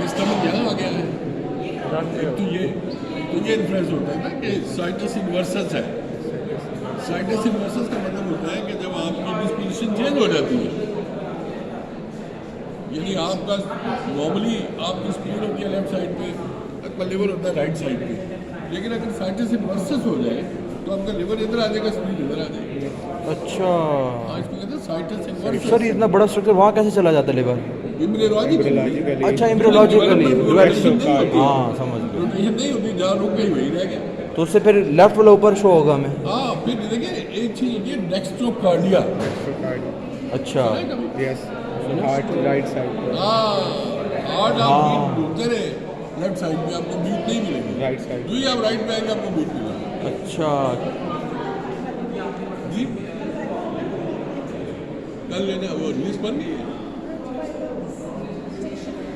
Stomach यहाँ आ गया है। तो ये इन्फ्लुएंस होता है ना कि साइटस इन्वर्सस है। साइटस इन्वर्सस का मतलब होता है कि जब आपकी डिस्पोजिशन चेंज हो जाती है, यानी आपका नॉर्मली आपकी स्पीड होती है लेफ्ट साइड पे, आपका लिवर होता है राइट साइड पे, लेकिन अगर साइटस इन्वर्सस हो जाए तो आपका लिवर इधर आ जाएगा, स्पीड इधर आ जाएगी। अच्छा आज कहते हैं साइटस इन्वर्सस। सर, इतना बड़ा स्ट्रक्चर वहाँ कैसे चला जाता है लिवर? इम्यूनोलॉजिकली। अच्छा, एम्ब्रियोलॉजिकली। रोटेशन नहीं होती। हाँ, समझ गया। रोटेशन नहीं होती, जहाँ रुक गई वही रह गया। तो उससे फिर लेफ्ट वाला ऊपर शो होगा हमें? हाँ, फिर देखिए एक चीज होती है डेक्स्ट्रोकार्डिया। अच्छा, yes, heart right side. Heart आप बीट ढूंढते रहे लेफ्ट साइड में, आपको बीट नहीं मिलेगी। Right side. जो ही आप राइट में आएंगे आपको बीट मिलेगा। अच्छा जी, कल लेना वो लिस्ट बन गई है।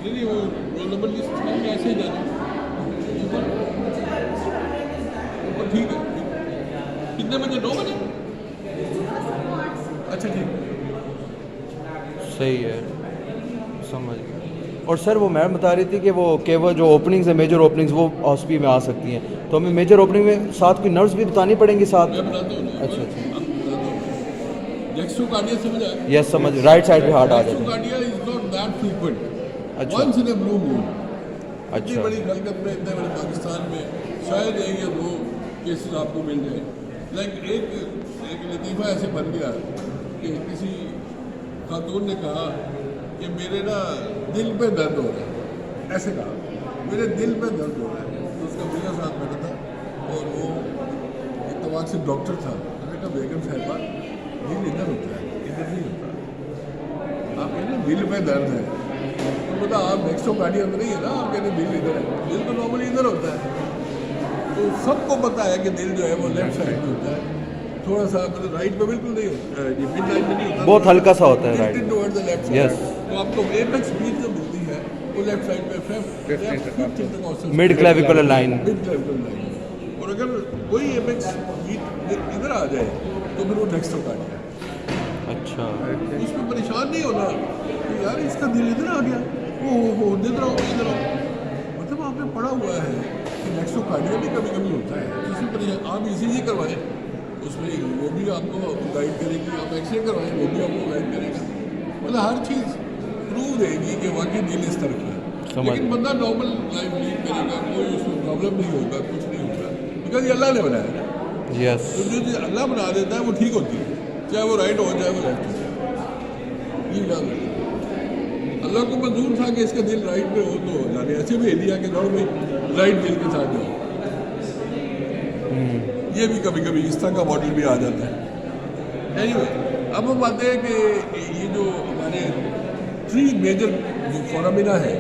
नहीं वो रोल नंबर लिस्ट ऐसे ही जाना। ठीक है, कितने बजे? 9 बजे। अच्छा ठीक, सही है, समझ गया। और सर वो मैम बता रही थी कि वो केवल जो ओपनिंग्स है, मेजर ओपनिंग्स, वो हॉस्पिटल में आ सकती हैं, तो हमें मेजर ओपनिंग में साथ कोई नर्व्स भी बतानी पड़ेंगी साथ? मैं बताता हूँ ना। अच्छा अच्छा, डेक्स्ट्रोकार्डिया समझ आया? यस समझ, राइट साइड पे हार्ट आ जाता है। Dextrocardia is not that frequent, अच्छा once in a blue moon. इतनी अच्छा बड़ी खलकत में, इतने बड़े पाकिस्तान में शायद एक या 2 केसेस आपको मिल जाए। लाइक एक लतीफ़ा ऐसे बन गया कि किसी खातून ने कहा कि मेरे ना दिल पे दर्द हो रहा है, ऐसे कहा मेरे दिल पे दर्द हो रहा है। तो उसका मियाँ साथ बैठा था और वो इत्तेफाक से डॉक्टर था। मैंने कहा बेगम साहिबा, दिल इधर होता है, इधर नहीं होता। आप कहते दिल पे दर्द है, तो बता आप डेक्स्ट्रोकार्डिया में नहीं है ना, आप कहते दिल इधर है। दिल तो नॉर्मली इधर होता है। तो सबको पता है कि दिल जो है वो लेफ्ट साइड में होता है, थोड़ा सा मतलब राइट में बिल्कुल नहीं होता है, मिड लाइन में नहीं होता, बहुत हल्का सा होता है right. Towards the left Yes. Side. तो आपको एपेक्स बीट जो मिलती है वो लेफ्ट साइड में, fifth intercostal mid clavicular line. Mid clavicular line. और अगर कोई एपेक्स बीट इधर आ जाए तो फिर वो डेक्स्ट्रोकार्डिया है। अच्छा, उसमें परेशान नहीं होना कि यार इसका दिल इधर आ गया, वो इधर आओ इधर आओ। मतलब आपने पढ़ा हुआ है कि डेक्स्ट्रोकार्डिया भी कभी कभी होता है, तो इसमें परेशान। आप ईसीजी करवाएं, उसमें वो भी आपको गाइड करेगी। आप एक्सरे करवाएं, वो भी आपको गाइड करेगा। मतलब हर चीज़ प्रूव देगी कि वाकई दिल इस तरह का है। लेकिन बंदा नॉर्मल लाइफ लीड करेगा, कोई उसमें प्रॉब्लम नहीं होगा, कुछ नहीं होगा, बिकॉज ये अल्लाह ने बनाया है। यस तो जो चीज़ अल्लाह बना देता है वो ठीक होती है, चाहे वो राइट हो चाहे वो लेफ्ट हो। ये याद रखना। अल्लाह को मंजूर था कि इसका दिल राइट में हो, तो अल्लाह ने ऐसे भेज दिया कि जाओ भाई राइट दिल के साथ जाओ। ये भी कभी कभी इस तरह का मॉडल भी आ जाता है। एनीवे, अब हम आते हैं कि ये जो हमारे 3 मेजर जो फोरामिना है,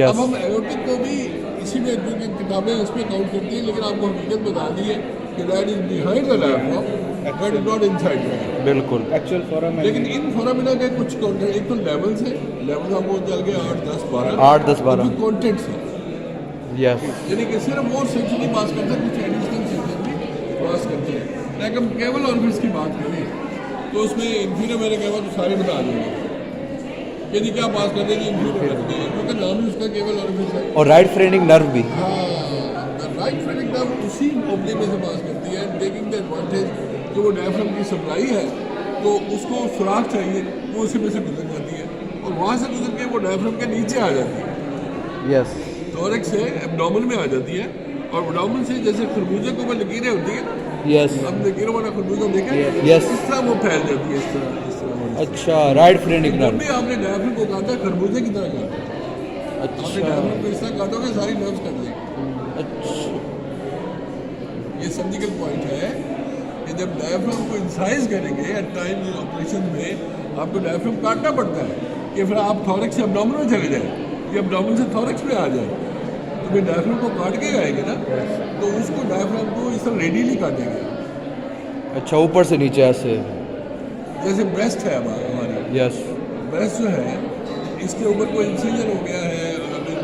अब हम एओर्टिक को भी इसी में, क्योंकि किताबें इसमें काउंट करती हैं, लेकिन आपको हकीकत बता दी है कि that is behind the diaphragm, that is not inside the. बिल्कुल एक्चुअल फोरामिना। लेकिन इन फोरामिना के कुछ कॉन्टेंट, एक तो लेवल्स है, लेवल आपको चल गए 8, 10, 12, 8, 10, 12 कॉन्टेंट्स है। यस यानी कि सिर्फ वो सेक्शन ही पास करते हैं, कुछ एडिशनल सेक्शन भी पास करते हैं। लाइक हम केवल ऑर्बिट्स की बात करें तो उसमें इंफीरियर मैंने कहा तो सारे बता देंगे, यदि क्या पास कर देंगे इंफीरियर, क्योंकि नाम ही उसका केवल ऑर्बिट्स है। और राइट फ्रेनिक नर्व भी। हाँ, राइट फ्रेनिक नर्व उसी ओपनिंग में से पास करती है, टेकिंग द एडवांटेज जो वो डायफ्राम की सप्लाई है, तो उसको सुराख चाहिए, वो उसी में से गुजर जाती है और वहाँ से गुजर के वो डायफ्राम के नीचे आ जाती है। यस थोरैक्स से एब्डोमेन में आ जाती है, और एब्डोमेन से जैसे खरबूजे को लकीरें होती है ना, यस अब लकीरों वाला खरबूजा देखा है? Yes. इस तरह वो फैल जाती है, इस तरह। अच्छा, राइट फ्रेनिक जब नर्व। भी आपने डायफ्राम को काटा, खरबूजे की तरह काटा, आपने अच्छा डायफ्राम को इस तरह काटोगे सारी नर्व्स कट जाएगी। अच्छा, ये सर्जिकल पॉइंट है कि जब डायफ्राम को इंसाइज करेंगे एट टाइम ऑपरेशन में, आपको डायफ्राम काटना पड़ता है कि फिर आप थॉरैक्स से एब्डोमेन में चले जाए, या एब्डोमेन से थॉरैक्स में आ जाए, तो फिर डायफ्राम को काट के आएंगे ना, तो उसको डायफ्राम को इस तरह रेडियली काटेंगे, अच्छा ऊपर से नीचे ऐसे। जैसे ब्रेस्ट है हमारा। यस ब्रेस्ट जो है, इसके ऊपर कोई इंसिजन हो गया है,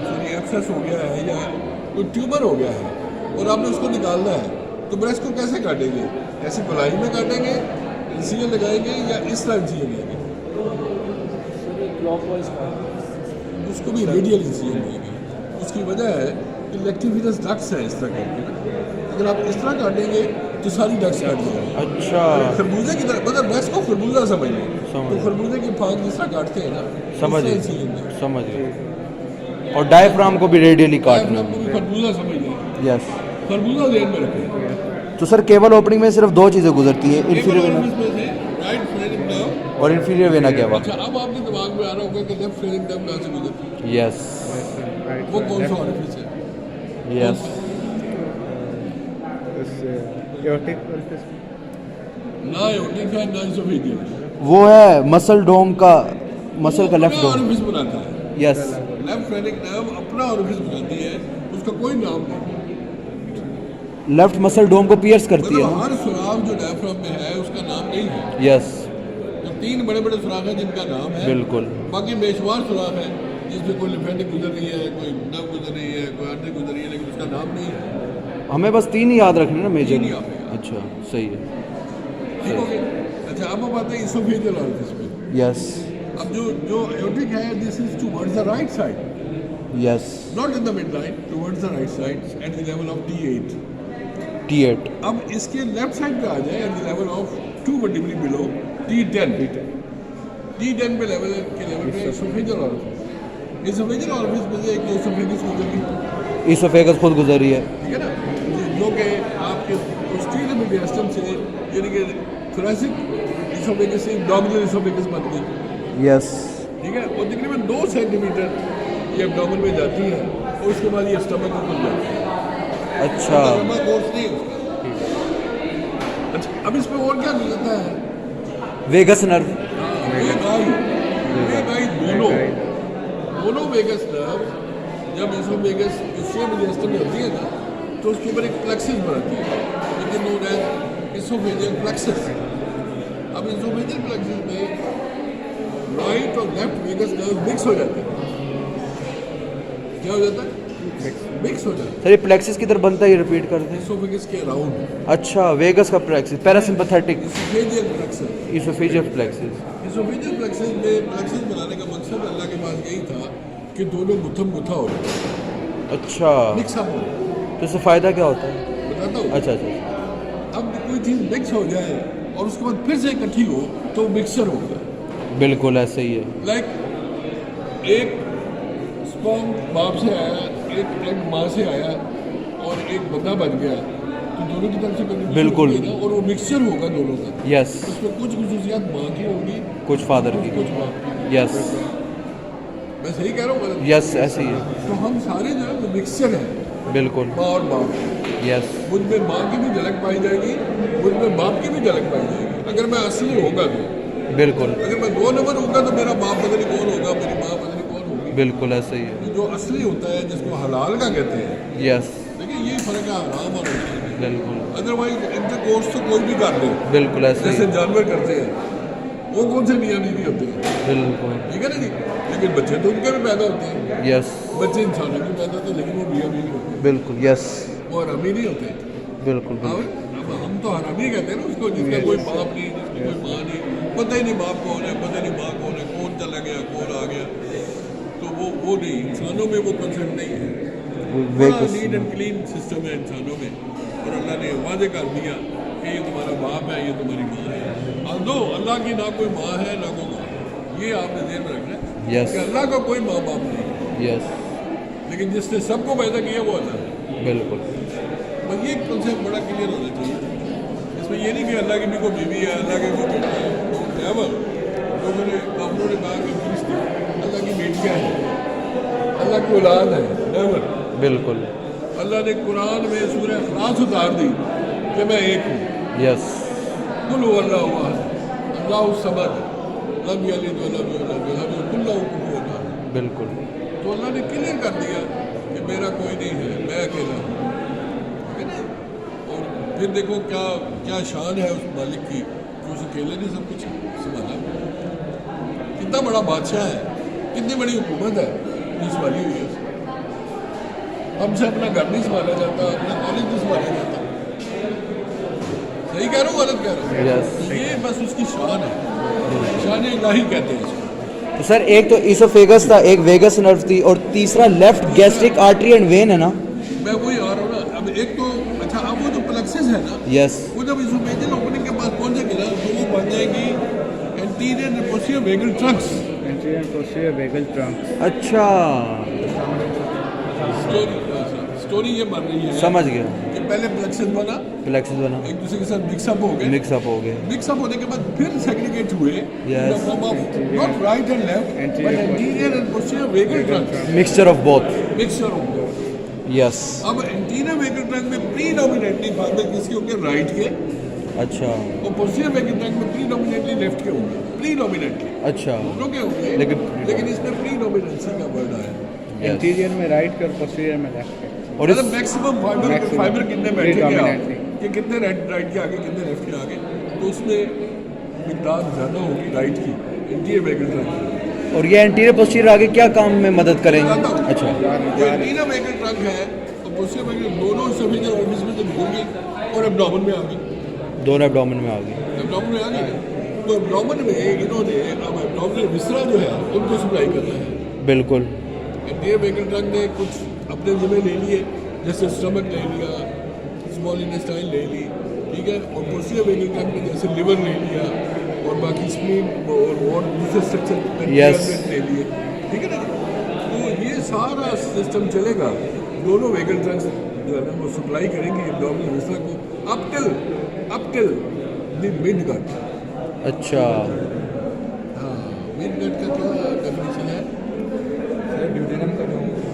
सॉरी एब्सेस हो गया है, या कोई ट्यूमर हो गया है और आपने उसको निकालना है, तो ब्रेस्ट को कैसे काटेंगे? ऐसे गोलाई में काटेंगे, इंसिजन लगाएंगे, या इस तरह इंसिजन लगाएंगे? उसको भी रेडियल इंसिजन देंगे। उसकी वजह है कि लेक्टिफिनस डक्ट्स है इस तरह करके ना, अगर आप इस तरह काटेंगे तो सारी डक्ट्स काट जाएंगी। अच्छा खरबूजे की तरह मतलब डक्ट्स को खरबूजा समझ लो, समझ तो खरबूजे की फांक जिस तरह काटते हैं ना, समझ इस तरह गए सीलेंगे। समझ गए। और डायफ्राम को भी रेडियली काटना। आपको भी खरबूजा समझ लो, यस। खरबूजा ध्यान में रखें। तो सर केवल ओपनिंग में सिर्फ दो चीज़ें गुजरती हैं, केवल इंफीरियर और वेना इसमें से राइट फ्रेनिक नर्व। और इंफीरियर वेना केवा। अच्छा, अब आपके दिमाग में आ रहा होगा कि लेफ्ट फ्रेनिक नर्व कहाँ से गुजरती है, यस वो कौन सा ऑरिफिस है? यस। aortic orifice. ना एओर्टिक है ना इसोफेजियल। वो है मसल डोम का, मसल का लेफ्ट डोम। ऑरिफिस बनाता है। यस। लेफ्ट फ्रेनिक नर्व अपना ऑरिफिस बनाती है, उसका कोई नाम नहीं। लेफ्ट मसल डोम को पियर्स करती है मतलब ना। हर सुराख जो डायफ्राम में है उसका नाम नहीं है। यस तो 3 बड़े बड़े सुराख हैं जिनका नाम है, बिल्कुल। बाकी बेशुमार सुराख है जिसमें कोई लिम्फेटिक गुजर रही है, कोई नर्व गुजर रही है, कोई आर्टरी गुजर रही है, लेकिन उसका नाम नहीं है। हमें बस 3 ही याद रखने ना मेजर। 3 ही याद रखने। अच्छा सही है। ठीक हो गया? अच्छा, अब हम आते हैं इसोफेजियल ऑरिफिस में। यस अब जो एओर्टिक है, this is towards the right side, yes. Not in the mid line, towards the right side at the level of T8। T8। अब इसके लेफ्ट साइड पे आ जाए at the level of 2 vertebrae below T10। T10 पे level के level पे oesophageal orifice. Oesophageal orifice में से एक इसोफेगस गुजरती, इसोफेगस खुद गुजर रही है। ठीक है ना, जो कि आपके पोस्टीरियर मीडियस्टम से यानी कि थोरेसिक इसोफेगस से एब्डोमिनल इसोफेगस बनती है। यस ठीक है, और तकरीबन 2 सेंटीमीटर ये एब्डोमेन में जाती है और उसके बाद ये स्टमक को खुल जाती है। अच्छा लंबा कोर्स नहीं है उसका। अच्छा, अब इस पे और क्या गुजरता है? Vagus nerve. वेगाई दोनों वेगस नर्व जब इसोफेगस इससे मीडियस्टम में होती है ना, तो उसके ऊपर एक प्लेक्सिस बनाती है, लेकिन नोन एज इसोफेजियल प्लेक्सिस। अब इसोफेजियल प्लेक्सिस में राइट और लेफ्ट वेगस नर्व मिक्स हो जाते हैं। क्या हो जाता है? मिक्स हो जाता है। सर ये प्लेक्सिस किधर बनता है, ये रिपीट कर दें। इसोफेगस के अराउंड अच्छा वेगस का plexus, parasympathetic oesophageal plexus. Oesophageal plexus. Oesophageal plexus में प्लेक्सिस बनाने का मकसद अल्लाह के पास यही था कि दोनों गुत्थम गुत्था हो जाए, अच्छा मिक्स अप हो जाए। तो इससे फ़ायदा क्या होता है? बताता हूँ। अच्छा अच्छा अब कोई चीज़ मिक्स हो जाए और उसके बाद फिर से इकट्ठी हो तो मिक्सचर हो गया। बिल्कुल ऐसे ही है। लाइक एक स्पर्म बाप से आया, एक एग माँ से आया और एक बंदा बन गया, तो दोनों की तरफ से contribution बिल्कुल। होगी ना, और वो मिक्सचर होगा दोनों का। यस उसमें कुछ खुसूसियात माँ की होगी, कुछ फादर की। कुछ बाप की। यस मैं सही कह रहा हूँ गलत? यस ऐसे ही है। तो हम सारे जो है वो मिक्सचर है, बिल्कुल। माँ और बाप। यस मुझ में माँ की भी झलक पाई जाएगी, मुझ में बाप की भी झलक पाई जाएगी, अगर मैं असली होगा तो। बिल्कुल अगर मैं 2 नंबर होगा तो मेरा बाप पता नहीं कौन होगा, मेरी माँ पता नहीं कौन होगी। बिल्कुल ऐसे ही है। जो असली होता है, जिसको हलाल का कहते हैं, यस देखिए ये फर्क है हराम और हलाल में। बिल्कुल अदरवाइज इंटरकोर्स तो कोई भी कर ले, बिल्कुल ऐसे ही जैसे है। जानवर करते हैं, वो कौन से मियाँ बीवी होते हैं, बिल्कुल ठीक है ना जी। लेकिन बच्चे तो उनके भी पैदा होते हैं, यस बच्चे इंसानों के पैदा होते हैं, लेकिन वो मियाँ बीवी होते हैं, बिल्कुल यस वो हरामी नहीं होते। बिल्कुल अब हम तो हरामी कहते हैं ना उसको, जिसका कोई बाप नहीं, जिसकी कोई माँ नहीं, पता ही नहीं बाप कौन है, पता नहीं माँ कौन है, कौन चला गया कौन आ गया, तो वो नहीं। इंसानों में वो कंसेप्ट नहीं है। बड़ा vagus neat and clean system है इंसानों में, और अल्लाह ने वादे कर दिया कि ये तुम्हारा बाप है, ये तुम्हारी माँ है। दो अल्लाह की ना कोई माँ है ना कोई बाप है, ये आपने ध्यान में रखना है। Yes. कि अल्लाह का कोई माँ बाप नहीं है, यस लेकिन जिसने सबको पैदा किया वो अल्लाह है। बिल्कुल बस ये कंसेप्ट बड़ा क्लियर होना चाहिए। इसमें ये नहीं कि अल्लाह की भी कोई बीवी है, अल्लाह की कोई बेटा है। नेवर। लोगों ने काफिरों ने कहा कि फरिश्ते अल्लाह की बेटियाँ हैं, अल्लाह की औलाद है। नेवर। बिल्कुल अल्लाह ने कुरान में सूरह इखलास उतार दी कि मैं एक हूँ। यस कुल अल्लाह अल्लाह समद लब यलिद व लब यूलद व लम यकुल लहू कुफुवन अहद। बिल्कुल तो अल्लाह ने क्लियर कर दिया कि मेरा कोई नहीं है, मैं अकेला हूँ, ठीक है ना। और फिर देखो क्या क्या शान है उस मालिक की कि उस अकेले ने सब कुछ संभाला। कितना बड़ा बादशाह है, कितनी बड़ी हुकूमत है जो संभाली हुई है उसने। हमसे अपना घर नहीं संभाला जाता, अपना कॉलेज नहीं संभाला जाता। सही कह रहा हूँ गलत कह रहा हूँ? यस ये बस उसकी शान है, शान इलाही कहते हैं इसको। तो सर एक तो इसोफेगस था, एक वेगस नर्व थी, और तीसरा left gastric artery and when है ना? मैं वही आ रहा हूँ ना। अब एक तो अच्छा, अब वो जो प्लेक्सस है ना, यस। वो जब इसोफेजियल ओपनिंग के पास पहुंचेगी ना, तो वो बन जाएगी anterior and posterior vagal Trunks. Anterior and posterior vagal trunks. अच्छा, स्टोरी ये बन रही है समझ गया। कि पहले प्लेक्सस बना, प्लेक्सस बना, एक दूसरे के साथ मिक्सअप हो गए, मिक्सअप हो गए, मिक्सअप होने के बाद फिर सेग्रीगेट हुए Yes. in the form of not right and left but anterior and posterior vagal trunks, mixture of both. mixture of both। Yes. अब एंटीरियर वेगल ट्रंक में प्रीडोमिनेटली फाइबर किसके होंगे? राइट के, अच्छा और पोस्टीरियर वेगल ट्रंक में predominantly left के होंगे। प्रीडोमिनेटली अच्छा। दोनों के होंगे, लेकिन इसमें प्रीडोमिनेंसी का वर्ड आया। Yes. Anterior में right के और posterior में left के. और इस मतलब मैक्सिमम Maximum. फाइबर कितने बैठेंगे आप Predominantly. कि कितने राइट के आगे कितने लेफ्ट के आगे, तो उसमें मिकदार ज़्यादा होगी राइट की, एंटीरियर वेगल ट्रंक। और ये एंटीरियर पोस्टीरियर आगे क्या काम में मदद करेंगे? अच्छा, जो एंटीरियर वेगल ट्रंक है तो पोस्टीरियर वेगल दोनों सफेद ऑफिस में जब घूम गई और एब्डोमेन में आ गई, दोनों एब्डोमेन में आ गई। एब्डोमेन में आ गई ना, तो एब्डोमेन में इन्होंने अब एब्डोमिनल विसरा जो है उनको सप्लाई करना है। बिल्कुल। एंटीरियर वेगल ट्रंक ने कुछ अपने जिम्मे ले लिए, जैसे स्टमक ले लिया, स्मॉल इंटेस्टाइन ले ली, ठीक है, और पोस्टीरियर वेगल ट्रंक ने जैसे लिवर ले लिया और बाकी स्प्लीन और दूसरे स्ट्रक्चर Yes. ले लिए, ठीक है ना। तो ये सारा सिस्टम चलेगा, दोनों वेगल ट्रंक्स जो है ना वो सप्लाई करेंगे एब्डोमिनल विसरा को up till the mid gut. अच्छा, हाँ, मिड गट का क्या डेफिनेशन है?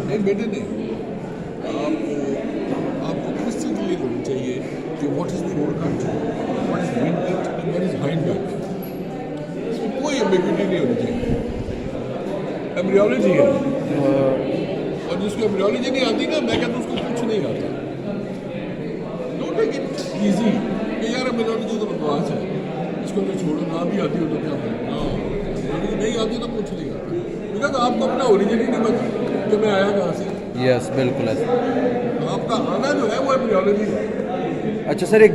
नहीं बेटे नहीं, आपको क्रिस्टल क्लियर होनी चाहिए कि what is the lower gut, what is mid gut and what is hind gut. इसमें कोई एम्बिग्यूटी नहीं होनी चाहिए। एम्ब्रियोलॉजी है, और जिसको एम्ब्रियोलॉजी नहीं आती ना, मैं कहता हूँ उसको कुछ नहीं आता। डोंट टेक इट इजी कि यार एम्ब्रियोलॉजी तो बकवास है, इसको तो छोड़ो, ना भी आती हो तो क्या हो, नहीं आती तो कुछ नहीं आता, बिकॉज आपको अपना ओरिजिन ही नहीं पता कि मैं आया कहाँ से। यस, बिल्कुल ऐसा। आपका आना जो है वो एम्ब्रियोलॉजी है। अच्छा सर, एक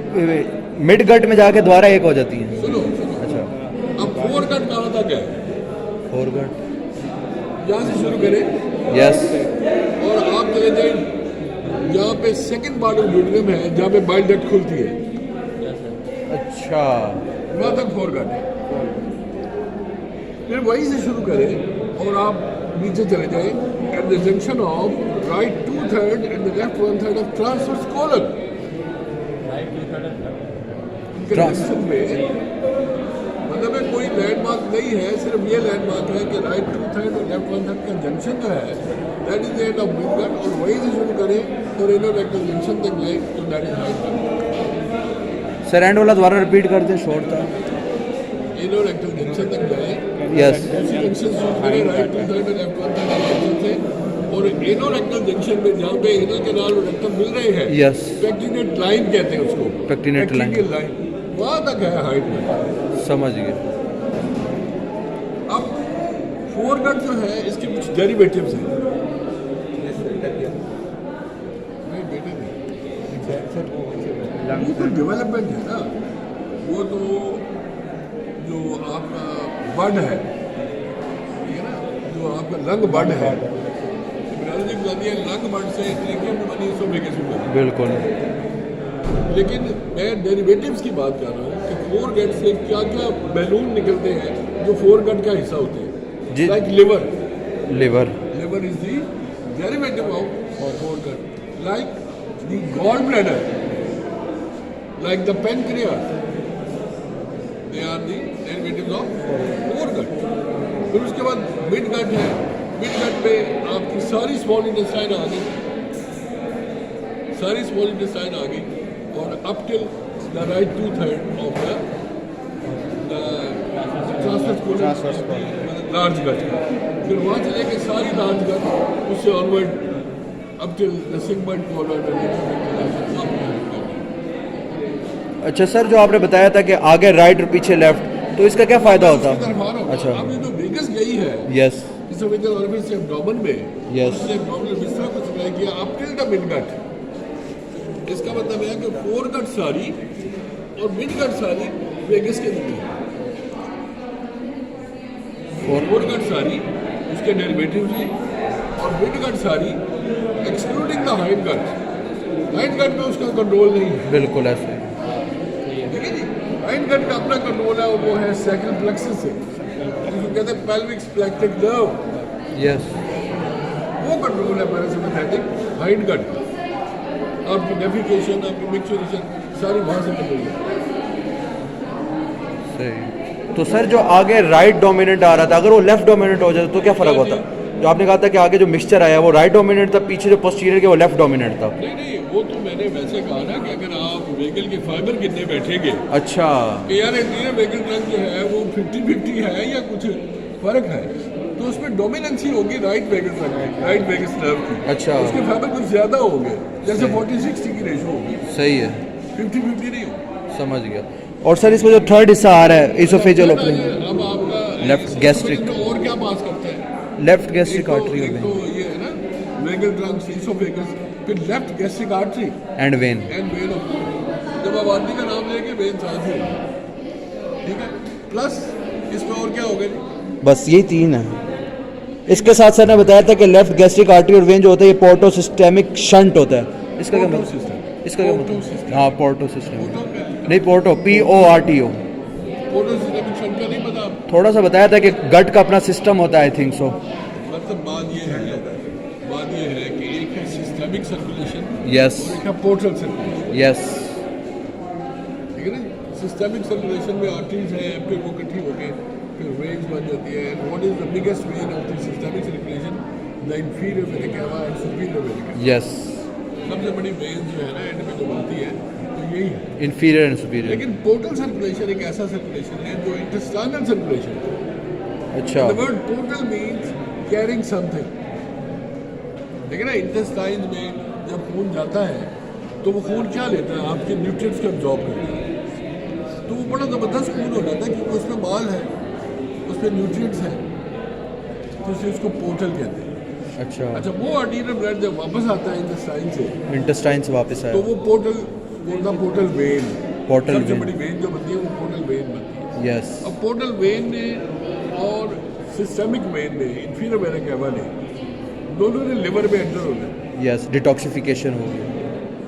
मिड गट में जाके दोबारा एक हो जाती है। सुनो, अच्छा, अब फोर कट कहाँ तक है? फोर गट, यहाँ से शुरू करें यस। और आप चले जाए जहाँ पे सेकंड पार्ट ऑफ ड्यूडिनम है, जहाँ पे बाइल डक्ट खुलती है, अच्छा, वहाँ तक फोर कट है। फिर वहीं से शुरू करें और आप नीचे चले जाए at the junction of right 2/3 and the left 1/3 of transverse colon. Junction में मतलब है कोई लैंडमार्क नहीं है, सिर्फ ये लैंडमार्क है कि राइट 2/3 और लेफ्ट 1/3 का जंक्शन जो है that is the end of mid gut, और वहीं से शुरू करें और इनर रेक्टल जंक्शन तक जाए तो that is hind gut. Sir end वाला दोबारा रिपीट कर दे, शॉर्ट था। इनर रेक्टल जंक्शन तक जाए, यस, दूसरी जंक्शन शुरू करें राइट 2/3 और लेफ्ट 1/3 जंक्शन से, और इनर रेक्टल जंक्शन में जहाँ पे इनर कैनाल और रेक्टम मिल रहे हैं, यस, पेक्टिनेट लाइन कहते हैं उसको, पेक्टिनेट लाइन, वहाँ तक है हाइट में। समझ गए। अब फोर गट जो है इसके कुछ डेरिवेटिव्स हैं। नहीं बेटे नहीं, वो तो डेवलपमेंट है ना, वो तो जो आपका बड है, ठीक है ना, जो आपका लंग बड है, इम्यूनोलॉजी बताती है लंग बड से ट्रेकियम में बनी इसोफेगस में बनी। बिल्कुल। लेकिन मैं डेरिवेटिव्स की बात कर रहा हूँ कि फोर गट से क्या क्या बैलून निकलते हैं जो फोर गट का हिस्सा होते हैं, like liver. Liver is the derivative of foregut, like the gall bladder, like the pancreas, they are the derivatives of foregut. फिर उसके बाद मिड गट है, मिड गट पे आपकी सारी स्मॉल इंटेस्टाइन आ गई, सारी स्मॉल इंटेस्टाइन आ गई, और up till the right 2/3 of the transverse colon large gut. फिर वहाँ से लेके सारी लार्ज गट उससे onward up till the sigmoid colon. अच्छा सर, जो आपने बताया था कि आगे राइट और पीछे लेफ्ट, तो इसका क्या फायदा होता है? अच्छा, अब ये जो वेगस गई है, यस, इसोफेजियल ओरिफिस से एब्डोमेन में, Yes. उससे एब्डोमिनल विसरा को सप्लाई किया up till the mid gut. इसका मतलब है कि फोर गट सारी और मिड गट सारी वेगस के अंदर है। फोर कट सारी उसके डेरिवेटिव हैं और मिड कट सारी excluding the height cut. Height cut में उसका कंट्रोल नहीं है, बिल्कुल ऐसे ठीक है जी। हाइट कट का अपना कंट्रोल है और वो है सैक्रल प्लेक्सस से, जिसको कहते हैं पेल्विक स्प्लैक्टिक नर्व। यस वो कंट्रोल है पैरासिम्पैथेटिक हाइट कट का। आपकी डेफिकेशन, आपकी मिक्सचरेशन सारी वहाँ से कंट्रोल है। सही। तो सर जो आगे राइट डोमिनेंट आ रहा था, अगर वो लेफ्ट डोमिनेंट हो जाता तो क्या फ़र्क होता? जो आपने कहा था कि आगे जो मिक्सचर आया वो राइट डोमिनेंट था, पीछे जो पोस्टीरियर के वो लेफ्ट डोमिनेंट था। नहीं नहीं, वो तो मैंने वैसे कहा ना कि अगर आप वेगल के फाइबर कितने बैठेंगे अच्छा कि यार इंटीरियर वेगल ट्रंक जो है वो 50-50 है या कुछ फर्क है, तो उसमें डोमिनेंसी होगी राइट वेगल ट्रंक की, राइट वेगस नर्व की। अच्छा। उसके फाइबर कुछ ज़्यादा होंगे, जैसे 40-60 की रेशो होगी, सही है, 50-50 नहीं होगी। समझ गया। और सर इसमें जो थर्ड हिस्सा आ रहा है इसोफेजियल ओपनिंग, अब आपका लेफ्ट गैस्ट्रिक, और क्या पास करता है? लेफ्ट गैस्ट्रिक आर्टरी एक तो ये है ना वेगल ट्रंक, इसोफेगस, फिर left gastric artery and when. And when of, जब आप आदमी का नाम लेंगे वेन साथ ही होगा, ठीक है। प्लस इसमें और क्या होगा जी? बस यही तीन है। इसके साथ सर ने बताया था कि लेफ्ट गैस्ट्रिक आर्टरी और वेन जो होता है ये पोर्टो सिस्टेमिक शंट होता है। इसका क्या मतलब? इसका क्या मतलब? हाँ पोर्टो सिस्टम, नहीं porto PORTO। Porto systemic shunt का नहीं पता आपको? थोड़ा सा बताया था कि गट का अपना सिस्टम होता है, आई थिंक सो। मतलब बात ये है कि एक है सिस्टमिक सर्कुलेशन, यस और एक है पोर्टल सर्कुलेशन, यस ठीक है ना। सिस्टमिक सर्कुलेशन में आर्टरीज हैं, फिर वो इकट्ठी होके फिर वेन्स बन जाती है। And what is the biggest when of the systemic circulation? The inferior vena cava and superior vena cava. Yes, सबसे बड़ी वेन जो है ना एंड में जो बनती है तो यही है, इंफीरियर एंड सुपीरियर। लेकिन पोर्टल सर्कुलेशन एक ऐसा सर्कुलेशन है जो इंटेस्टाइनल सर्कुलेशन है। अच्छा, The word portal means carrying something। देखिए ना, इंटेस्टाइन में जब खून जाता है तो वो खून क्या लेता है? आपके न्यूट्रिएंट्स को एब्जॉर्ब करता है। तो वो बड़ा ज़बरदस्त खून हो जाता है क्योंकि उसमें माल है, उसमें न्यूट्रिएंट्स हैं, तो इसलिए उसको पोर्टल कहते हैं। अच्छा अच्छा, वो आर्टीरियल ब्लड जब वापस आता है इंटेस्टाइन से इंटेस्टाइन से वापस तो आया, वो पोर्टल वेन, पोर्टल सबसे वेन। बड़ी वेन जो बनती है वो पोर्टल वेन बनती है। यस अब पोर्टल वेन ने और सिस्टमिक वेन ने, इंफीरियर वेना केवा ने, दोनों ने लिवर में एंटर होना है, यस, डिटॉक्सिफिकेशन हो गई।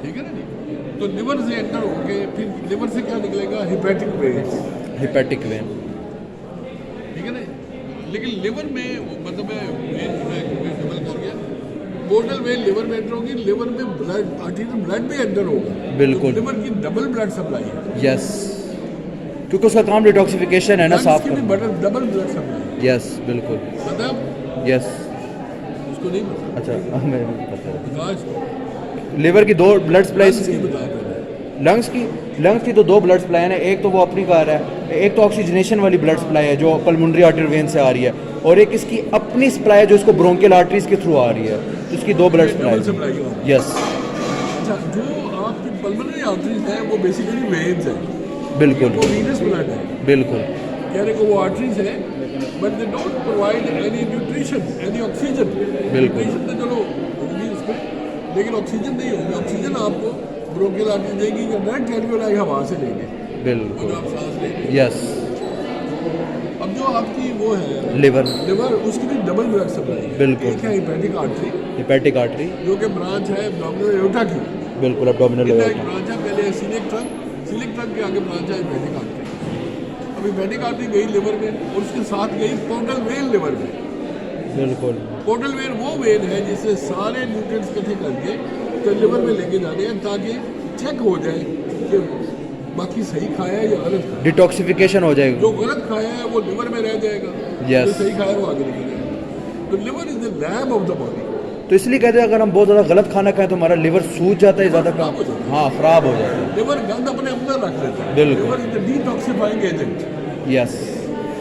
ठीक है ना जी। तो लिवर से एंटर होके फिर लिवर से क्या निकलेगा? Hepatic veins, hepatic vein. ठीक है ना। लेकिन लिवर में मतलब मैं डबल कर गया, पोर्टल वेन लिवर में एंटर होगी, लिवर में ब्लड, आर्टीरियल ब्लड भी एंटर होगा, बिल्कुल। तो लिवर की डबल ब्लड सप्लाई है। यस, क्योंकि उसका काम डिटॉक्सिफिकेशन है ना, लंग्स साफ की भी करना। डबल ब्लड सप्लाई है। यस बिल्कुल, मतलब यस। उसको नहीं पता, अच्छा हमें नहीं पता। आज लिवर की दो ब्लड सप्लाई, लंग्स की बता पहले। लंग्स की तो दो ब्लड सप्लाई है ना, एक तो वो अपनी कार है, एक तो ऑक्सीजनेशन वाली ब्लड सप्लाई है जो पल्मोनरी आर्टरी वेन से आ रही है, और एक इसकी अपनी सप्लाई है जो इसको ब्रोंकियल आर्टरीज के थ्रू आ रही है, तो इसकी दो ब्लड डबल सप्लाई। सप्लाई होगा। यस अच्छा, जो आपकी पल्मोनरी आर्टरीज हैं वो बेसिकली वेन्स हैं, बिल्कुल वो वीनस ब्लड है, बिल्कुल। कहने को वो आर्टरीज है, but they don't provide any nutrition, any oxygen. बिल्कुल। न्यूट्रिशन तो चलो होगी उसमें, लेकिन ऑक्सीजन नहीं होगी। ऑक्सीजन आपको ब्रोंकियल आर्टरी देगी या डायरेक्ट एल्वियोलाई हवा से लेंगे, वो बिल्कुल। जो आप सांस लेंगे। यस, अब जो आपकी वो है लिवर, लिवर, उसकी भी डबल ब्लड सप्लाई है। बिल्कुल। एक है हिपैटिक आर्टरी हिपैटिक आर्टरी, जो कि ब्रांच है एब्डोमिनल एओर्टा की, बिल्कुल एब्डोमिनल एक एओर्टा। ब्रांच है, पहले है सीलिक ट्रंक के आगे ब्रांच है हिपैटिक आर्टरी। अब हिपैटिक आर्टरी गई लिवर में और उसके साथ गई पोर्टल वेन लिवर में। बिल्कुल, पोर्टल वेन वो वेन है जिससे सारे न्यूट्रिएंट्स इकट्ठे करके तो लिवर में लेके जाने हैं ताकि चेक हो जाए कि बाकी सही खाया है या गलत खाया है। डिटॉक्सिफिकेशन हो जाएगा। जो गलत खाया है वो लिवर में रह जाएगा, Yes. जो सही खाया है वो आगे निकल जाएगा। तो liver is the lab of the body. तो इसलिए कहते हैं अगर हम बहुत ज़्यादा गलत खाना खाएं तो हमारा लिवर सूज जाता है, ज़्यादा खराब हो जाता है। हाँ ख़राब हो जाता है। लिवर गंद अपने अंदर रख लेता है। बिल्कुल। Liver is the detoxifying agent. Yes,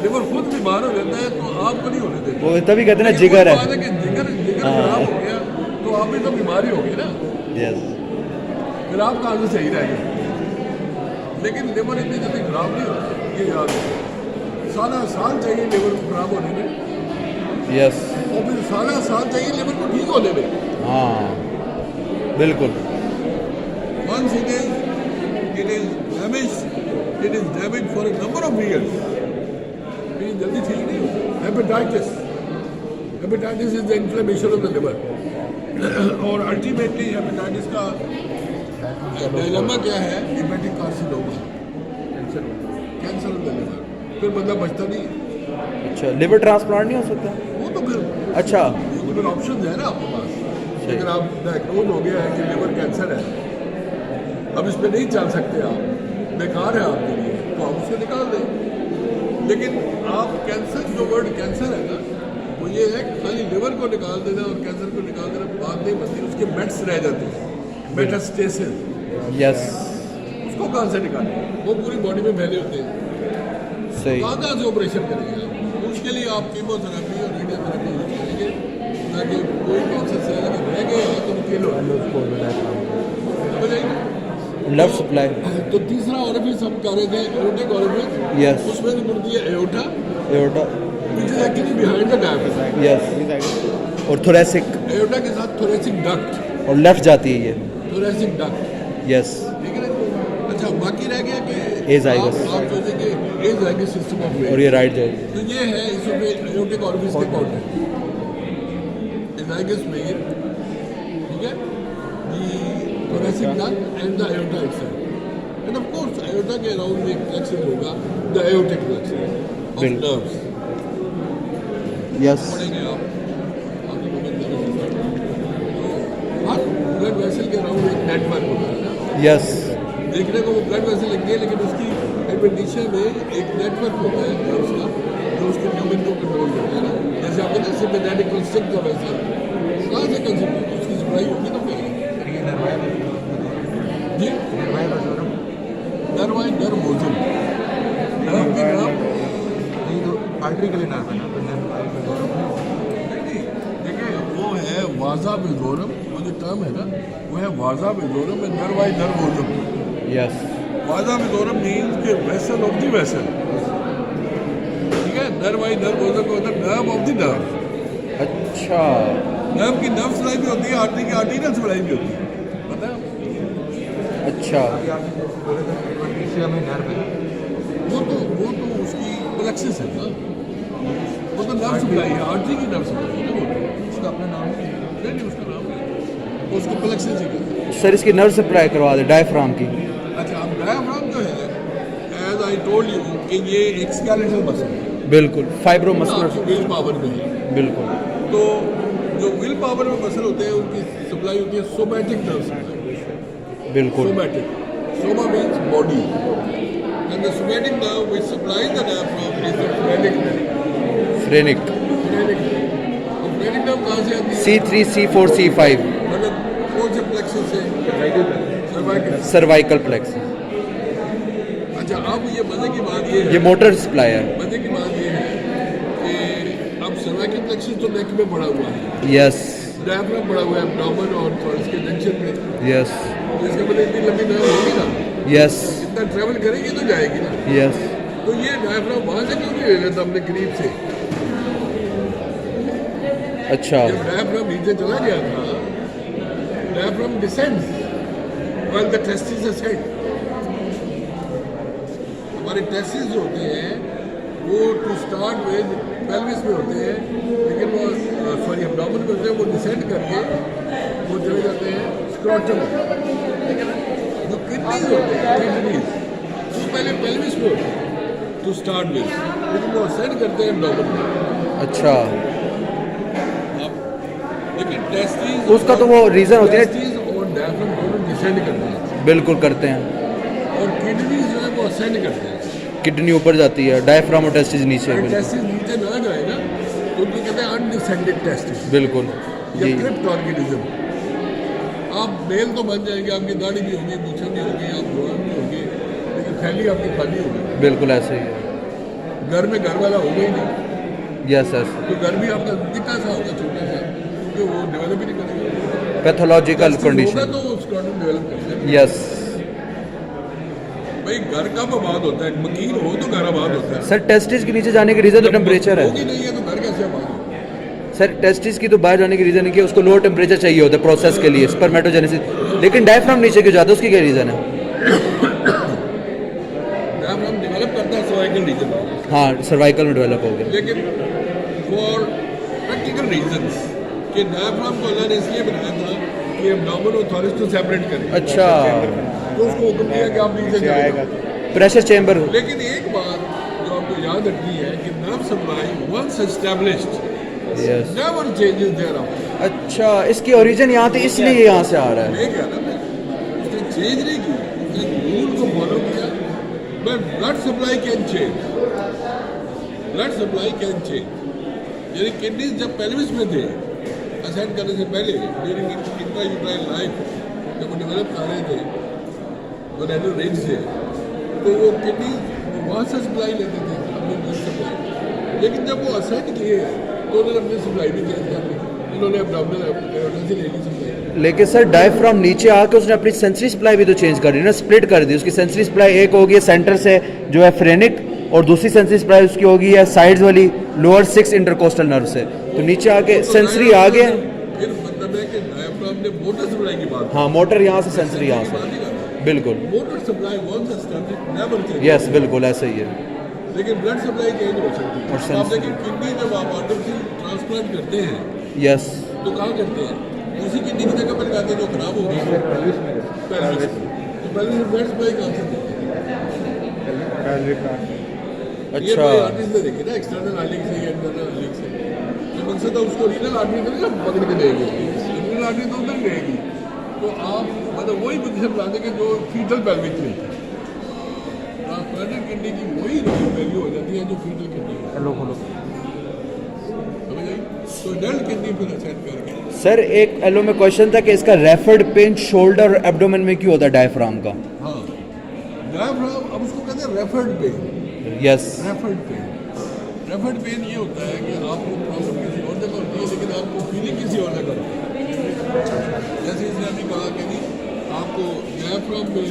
liver खुद बीमार हो जाता है तो आपको नहीं होने देता। वो तभी कहते हैं ना लेकिन जिगर वो है। बात कि जिगर हाँ। खराब हो गया तो आप भी तो बीमारी हो गई ना, यस, फिर आप कहाँ से सही रहेंगे। लेकिन लिवर इतनी जल्दी खराब नहीं होती, ये याद है। साल चाहिए लिवर को खराब होने में, यस, और फिर साल चाहिए लिवर को ठीक होने में। हाँ बिल्कुल। Once it is damaged for a number of years। ये जल्दी ठीक नहीं होता। Hepatitis is the inflammation of the liver और अल्टीमेटली हेपेटाइटिस का डायलेमा क्या है, hepatic carcinoma, cancer of the liver, फिर बंदा बचता नहीं। अच्छा, लिवर ट्रांसप्लांट नहीं हो सकता? वो तो फिर अच्छा, वो तो फिर ऑप्शन है ना आपके पास। अगर आप डायग्नोज हो गया है कि लिवर कैंसर है, अब इस पर नहीं चल सकते आप, बेकार है आपके लिए, तो आप उसे निकाल दें। लेकिन आप कैंसर, जो वर्ड कैंसर है ना, वो ये है कि खाली लिवर को निकाल देना और कैंसर को निकाल देना बात नहीं बनती, उसके मेट्स रह जाते हैं, मेटास्टेसिस। यस, उसको कहाँ से निकालें? वो पूरी बॉडी में फैले होते हैं, सही। कहाँ से ऑपरेशन करेंगे आप? उसके लिए आप कीमोथेरेपी और रेडियोथेरेपी यूज करेंगे ताकि कोई कैंसर सेल अगर रह गए हैं तो वो किल हो जाएगी। Love supply. तो तीसरा ऑरिफिस हम कर रहे थे एओर्टिक ऑरिफिस। Yes. उसमें से मुड़ती है aorta, aorta. which is actually behind the diaphragm। Yes, और थोरेसिक, एओर्टा के साथ थोरेसिक डक्ट, और लेफ्ट जाती है ये। थोरेसिक डक्ट, यस, ठीक है ना। अच्छा, बाकी रह गया कि एजाइगस। आप सोचेंगे एजाइगस सिस्टम ऑफ और ये राइट जाएगी। तो ये है इसमें एओर्टिक ऑरिफिस के कॉर्नर, एजाइगस में, ठीक है, thoracic duct and the aorta itself, and of course aorta के around में एक plexus होगा, the aortic plexus of बिल्कुल। nerves। यस, पढ़ेंगे आप आगे तो हर ब्लड वेसल के अराउंड एक नेटवर्क होता है ना। यस, देखने को वो ब्लड वेसल लगती है, लेकिन उसकी एपेंडिशिया में एक नेटवर्क होता है nerves का, जो उसके movement को कंट्रोल करता है ना। जैसे आप कहते हैं sympathetic constrict का वैसा, कहाँ से कंस्ट्रिक्ट होगी, उसकी सप्लाई होगी तो फिर जी नर्वाई नर्वोजम, नर्व की नर्व आर्टरी के लिए नर्व है ना, तो नहीं, देखिए वो है वाजा बेजोरम, वो जो टर्म है ना वो है वाजा बेजोरम में नर्वाई नर्वोजम। यस, वाजा बेजोरम मीन्स के वेसल ऑफ द वेसल, ठीक है। नर्वाई नर्वोजम का मतलब नर्व ऑफ द नर्व। अच्छा, नर्व की नर्व सप्लाई भी होती है, आर्टरी की आर्टीरियल सप्लाई भी होती है, पता है? अच्छा, एडवेंटिशिया में नर्व है, वो तो उसकी प्लेक्सिस है ना, वो तो नर्व सप्लाई है, आर्टरी की नर्व सप्लाई है ना, वो उसका अपना नाम है। नहीं उसका नाम है, उसको प्लेक्सिस ही कहते हैं। सर इसकी नर्व सप्लाई करवा दे डायफ्राम की। अच्छा, अब डायफ्राम जो है, एज आई टोल्ड यू कि ये एक स्केलेटल मसल है, बिल्कुल, फाइब्रोमस्कुलर। विल पावर में है। बिल्कुल, तो जो विल पावर में मसल होते हैं उनकी सप्लाई होती है सोमैटिक नर्व सप्लाई। बिल्कुल, Somatic. Soma means body. And the somatic nerve which supplies the diaphragm is the phrenic nerve. Phrenic. Phrenic nerve. अब phrenic nerve कहाँ से आती है? C3, C4, C5, मतलब कौन से plexus से? Cervical। Cervical plexus. अच्छा, अब ये मजे की बात ये ये है, मोटर सप्लाई है। मजे की बात ये है कि अब cervical plexus तो neck में पड़ा हुआ है, यस, diaphragm पड़ा हुआ है abdomen और thorax के junction में, यस, तो इसका मतलब इतनी लंबी nerve होगी ना, यस, इतना ट्रेवल करेगी तो जाएगी ना। यस। तो ये डायफ्राम वहाँ से क्यों नहीं ले लेता हमने करीब से? अच्छा, जब डायफ्राम नीचे चला गया था, diaphragm descends while the testis ascend. हमारे टेस्टिस जो होते हैं वो टू स्टार्ट विद पेल्विस में होते हैं, लेकिन वो सॉरी एब्डोमेन में होते हैं, वो डिसेंड करके वो चले जाते हैं स्क्रॉटम। ठीक है ना? जो किडनीज होते हैं, किडनीज वो पहले पेल्विस में होते हैं टू स्टार्ट विद, लेकिन वो असेंड करते हैं एब्डोमेन में। अच्छा, लेकिन टेस्टिस उसका तो वो रीज़न होती है। टेस्टिस और डायफ्राम दोनों डिसेंड करते हैं बिल्कुल करते हैं। और किडनीज जो है वो असेंड करते हैं। किडनी ऊपर जाती है, डायफ्राम और टेस्टिस नीचे। अगर बिल्कुल, टेस्टिस नीचे ना जाए ना तो उनको कहते हैं अनडिसेंडेड टेस्टिस बिल्कुल या जी, क्रिप्ट ऑर्गेनिज्म। आप मेल तो बन जाएंगे, आपकी दाढ़ी भी होगी, मूछें भी होगी, आप जवान भी होंगे, लेकिन थैली आपकी खाली होगी। बिल्कुल ऐसे ही है। घर में घर वाला होगा ही नहीं, यस यस, तो घर भी आपका कितना सा होगा, छोटा सा, क्योंकि वो डेवलप ही नहीं करेगा। पैथोलॉजिकल Testis होगा कंडीशन। तो स्क्रॉटम डेवलप करेगा। यस भाई घर कब आबाद होता है? मकीन हो तो घर आबाद होता है। सर, टेस्टिस के नीचे जाने की रीज़न तो टेम्परेचर होगी है। नहीं है तो घर कैसे आबाद होगा? सर, टेस्टिस की तो बाहर जाने की रीज़न है कि उसको लोअर टेम्परेचर चाहिए होता है प्रोसेस के लिए, स्पर्मेटोजेनेसिस। लेकिन डायफ्राम नीचे क्यों जाता है, उसकी क्या रीज़न है? डायफ्राम डेवलप करता है सर्वाइकल रीजन में, हाँ, सर्वाइकल में डेवलप हो गया। लेकिन फॉर प्रैक्टिकल रीजंस कि डायफ्राम को अल्लाह ने इसलिए बनाया था कि एब्डोमेन और थॉरस को सेपरेट करें। अच्छा, तो उसको हुक्म दिया कि आप नीचे आएगा जाएगा। Pressure chamber. लेकिन एक बात जो आपको याद रखनी है कि nerve supply once established yes. Never changes thereafter. अच्छा, इसकी ओरिजिन यहाँ थी इसलिए यहाँ से आ रहा है। मैं कह रहा था उसने चेंज नहीं की, उसने रूल को फॉलो किया। But blood supply can change, blood supply can change. यानी किडनीज जब पेल्विस में थे असेंड करने से पहले ड्यूरिंग इंट्रायूट्राइन लाइफ जब वो डेवलप कर रहे थे रेनल रेंज से, तो वो किडनी वहाँ से सप्लाई लेते थे अपनी ब्लड सप्लाई। लेकिन जब वो असेंड किए तो उन्होंने अपनी सप्लाई भी चेंज कर ली, उन्होंने एब्डोमिनल से ले ली सप्लाई। लेकिन सर डायफ्राम नीचे आके उसने अपनी सेंसरी सप्लाई भी तो चेंज कर दी ना, स्प्लिट कर दी। उसकी सेंसरी सप्लाई एक होगी सेंटर से जो है फ्रेनिक, और दूसरी सेंसरी सप्लाई उसकी होगी है साइड्स वाली लोअर 6 इंटरकोस्टल नर्व से। तो नीचे आके सेंसरी आ गया। फिर मतलब है कि डायफ्राम ने मोटर सप्लाई की बात हाँ, मोटर यहाँ से, सेंसरी यहाँ से, बिल्कुल। Motor supply once established never change. Yes, बिल्कुल ऐसा ही है। लेकिन ब्लड सप्लाई चेंज हो सकती है। और तो आप देखिए किडनी जब आप आर्टिफिशियल ट्रांसप्लांट करते हैं यस। तो कहाँ करते हैं? उसी किडनी की जगह पर लगाते हैं जो खराब हो गई है पेल्विस में। तो पेल्विस में ब्लड सप्लाई कहाँ से देते हैं? ये अच्छा, आर्टिस्ट ने देखी ना, एक्सटर्नल आर्टरी से या इंटरनल आर्टरी से। तो मकसद है उसको रीनल आर्टरी से ना पकड़ के देगी, रीनल आर्टरी तो उधर रहेगी। तो आप मतलब वही पोजीशन बना देंगे जो फीटल पेल्विक में ट्रांसप्लांटेड किडनी की वही वैल्यू हो जाती है जो फीटल किडनी है। हेलो हेलो समझ आई? तो एडल्ट किडनी फिर सेट करके सर, एक एलो में क्वेश्चन था कि इसका रेफर्ड पेन शोल्डर और एब्डोमेन में क्यों होता है डायफ्राम का? हाँ, डायफ्राम अब उसको कहते हैं referred pain. Yes. Referred pain, referred pain ये होता है कि आपको प्रॉब्लम किसी और जगह होती है लेकिन आपको फीलिंग किसी और जगह होती है। जैसे इसने अभी कहा कि नहीं आपको डायफ्राम में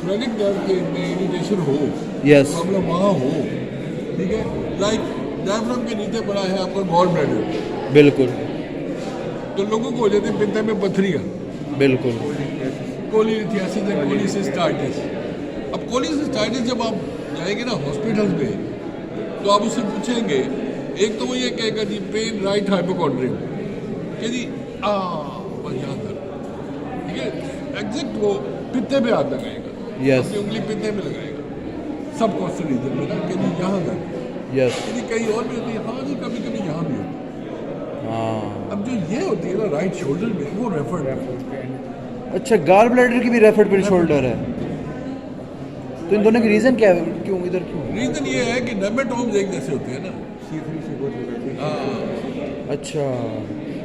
फ्रेनिक नर्व के में इरिटेशन हो, यस, प्रॉब्लम वहाँ हो, ठीक है। लाइक डायफ्राम के नीचे पड़ा है आपका गॉल ब्लैडर, बिल्कुल तो लोगों को हो जाती है पित्त में पथरियाँ, बिल्कुल। कोलिथियासिस या कोलिसिस्टाइटिस। अब कोलिसिस्टाइटिस जब आप जाएंगे ना हॉस्पिटल में तो आप उससे पूछेंगे, एक तो वो ये कहेगा जी पेन राइट हाइपोकॉन्ड्रियम कि जी बस यहाँ दर्द, ठीक है। एग्जैक्ट वो पित्ते पे हाथ लगाएगा, यस, अपनी उंगली पित्ते में लगाएगा, सब कॉस्टल रीजन में ना कि जी यहाँ दर्द, यस, कि जी कहीं और भी होती है, हाँ जी कभी कभी यहाँ भी होती है। हाँ। अब जो ये होती है ना राइट शोल्डर में, वो रेफर्ड। अच्छा, गॉल ब्लैडर की भी रेफर्ड पेन शोल्डर है। तो इन दोनों की रीजन क्या है, क्यों इधर क्यों? रीजन ये है कि डर्मेटोम्स एक जैसे होते हैं ना। हाँ, अच्छा,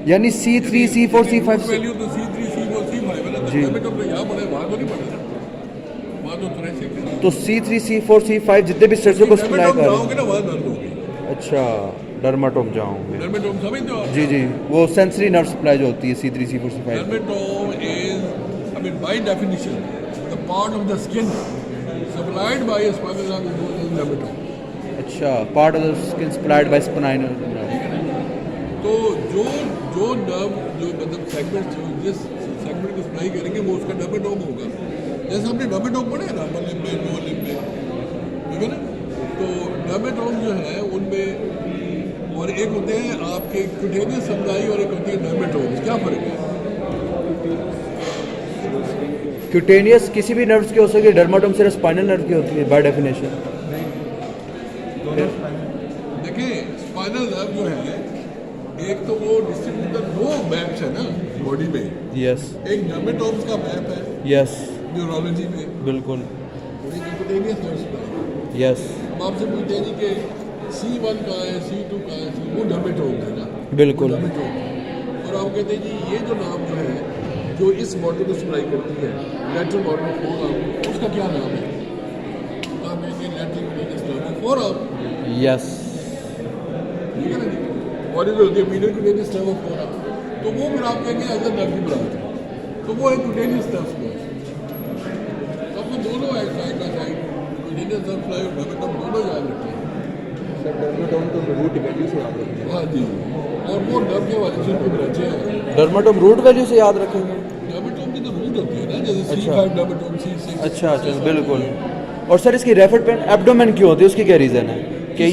यानी C3, C4, C5 से वैल्यू तो C3, C4, C5 है ना। जी। डर्मेटोम तो यहाँ पड़े, वहाँ तो नहीं पड़े ना, वहाँ तो थोड़े से तो C3, C4, C5 जितने भी स्ट्रक्चर को सप्लाई डर्मेटोम कर रहे जाओगे हैं। ना वहाँ दर्द होगी। अच्छा, डर्माटोम जाऊंगे। डर्मेटोम समझते हो आप? जी जी, वो सेंसरी नर्व सप्लाई जो होती है C3, C4, C5। Dermatome is I mean by definition the part of the skin supplied by a spinal nerve is known as dermatome। अच्छा, part of the skin supplied by spinal nerve. तो जो nerve जो मतलब segment जिस segment को supply करेंगे वो उसका डर्मेटोम होगा। जैसे हमने डर्मेटोम पढ़े ना अपर लिम्ब में, लोअर लिम्ब में, ठीक है ना। तो डर्मेटोम जो है उनमें और एक होते हैं आपके क्यूटेनियस सप्लाई और एक होती है डर्मेटोम्स। क्या फ़र्क है? क्यूटेनियस किसी भी नर्व्स की हो सकती है, डर्माटोम सिर्फ स्पाइनल नर्व की होती है बाय डेफिनेशन। देखिए स्पाइनल नर्व जो है एक तो वो डिस्ट्रीब्यूटर दो मैप्स है ना बॉडी में। यस, एक डर्मेटोम्स का मैप है यस, न्यूरोलॉजी में, बिल्कुल, एक क्यूटेनियस नर्व सप्लाई। यस, अब आपसे पूछते हैं जी कि C1 का है, C2 का है, वो डर्मेटोम्स है ना, बिल्कुल। डर्मेटोम। और आप कहते हैं जी ये जो नाम जो है जो इस मॉडल को सप्लाई करती है लैटरल मॉडल फोरआर्म, उसका क्या नाम है? आप कहेंगे lateral cutaneous nerve forearm, yes, ठीक है ना जी। बॉडी जो होती है मीडियल क्यूटेनियस नर्व फोरआर्म, तो वो फिर आप कहेंगे अदर नर्व की ब्रांच है, तो वो है क्यूटेनियस नर्व ब्रांच। आपको दोनों है side by side cutaneous nerve fly और डर्मेटोम दोनों याद रखें। सर डर्मेटोम तो रूट वैल्यू से याद रखते हैं। हाँ जी, और वो नर्व के वाले से उनकी ब्रांचें हैं। डर्माटोम रूट वैल्यू से याद रखेंगे। डर्मेटोम की तो रूट होती है ना, जैसे अच्छा। C5 dermatome, C6। अच्छा अच्छा, बिल्कुल। और सर इसकी रेफर्ड पेन एब्डोमेन क्यों होती है, उसकी क्या रीज़न है? कि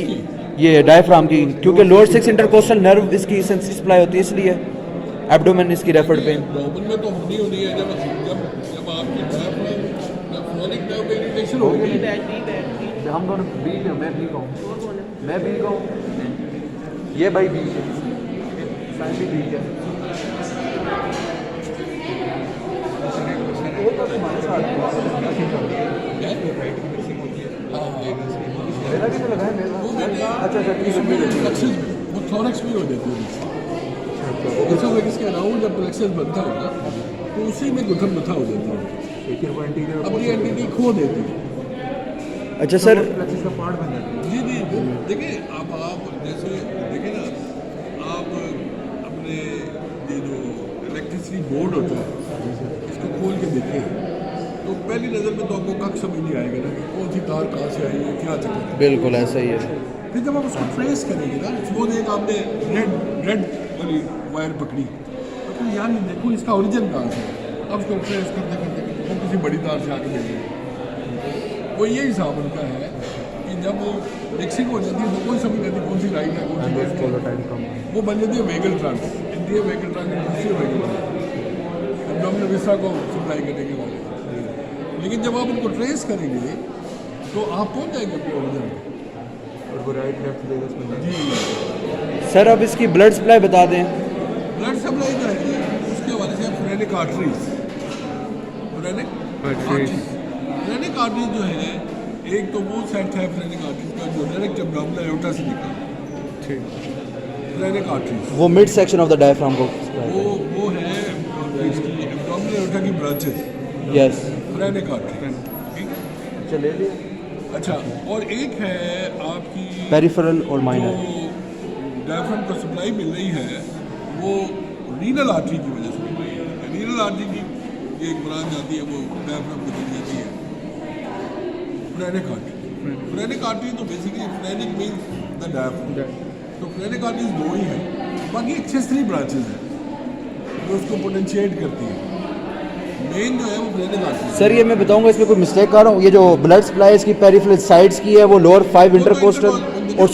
ये डायफ्राम की, क्योंकि लोअर 6 इंटरकोस्टल नर्व इसकी सेंसिटिव सप्लाई होती है, इसलिए एब्डोमेन इसकी रेफर्ड पेन। डोमेन में तो होनी होनी है जब जब आपकी फ्लोरिक नर्व में इरिटेशन होगी। हम दोनों बीच में, मैं बीच हूँ, मैं बीच हूँ, ये भाई बीच है, साइन भी बीच है। मेरा भी तो लगा है, मेरा अच्छा अच्छा ठीक है। वो थोरक्स भी हो जाती है जैसे इसके अराउंड जब प्लेक्सस बनता है ना तो उसी में गुथन मथा हो जाती है, अपनी एंटिटी खो देती है। अच्छा सर, का पार्ट बन जाता है। जी जी देखिए अब आप जैसे देखिए ना, आप अपने ये जो इलेक्ट्रिसिटी बोर्ड होता है इसको खोल के देखें तो पहली नज़र में तो आपको कख समझ नहीं आएगा ना कि कौन सी तार कहाँ से आई है, क्या चक्कर है। बिल्कुल ऐसा ही है। फिर जब आप उसको ट्रेस करेंगे ना, सपोज एक आपने रेड वाली वायर पकड़ी तो फिर यार देखो इसका ओरिजिन कहाँ से है। अब उसको ट्रेस करते करते वो किसी बड़ी तार से आके मिल गई। वो ये हिसाब उनका है कि जब मिक्सिंग हो जाती है तो कोई समझ नहीं कौन सी राइट है कौन सी लेफ्ट है, वो बन जाती है vagal trunks, anterior vagal trunks दूसरी वेगल ट्रांस एब्डोमिनल विसा को सप्लाई करने के वाले। लेकिन जब आप उनको ट्रेस करेंगे तो आप पहुंच जाएंगे अपने ओरिजिन पे। और वो राइट लेफ्ट देगा इसमें। जी सर अब इसकी ब्लड सप्लाई बता दें। ब्लड सप्लाई जो है उसके हवाले से फ्रेनिक आर्टरीज, फ्रेनिक आर्टरीज जो है, एक तो वो सेट है फ्रेनिक आर्टरीज का जो डायरेक्ट एब्डोमिनल एओर्टा से निकलता है, फ्रेनिक आर्टरीज वो mid section of the diaphragm को, वो है इसकी एब्डोमिनल एओर्टा की ब्रांचेस, यस। Phrenic artery. अच्छा ले लिया। अच्छा और एक है आपकी पेरिफेरल और जो माइनर। डायफ्राम को सप्लाई मिल रही है वो रीनल आर्टरी की वजह से मिल रही है। रीनल आर्टरी की एक ब्रांच आती है वो डायफ्राम को चली जाती है फ्रेनिक आर्टरी। फ्रेनिक आर्टरी तो basically phrenic means the diaphragm, तो फ्रेनिक आर्टरीज दो ही है, बाकी एक्सेसरी ब्रांचेज हैं जो उसको पोटेंशिएट करती है। मेन जो है वो फ्रेनिक आर्टरी। सर ये मैं बताऊंगा इसमें कोई मिस्टेक कर रहा हूँ, ये जो ब्लड सप्लाई इसकी पेरिफेरल साइड्स की है वो लोअर 5 इंटरकोस्टल और सब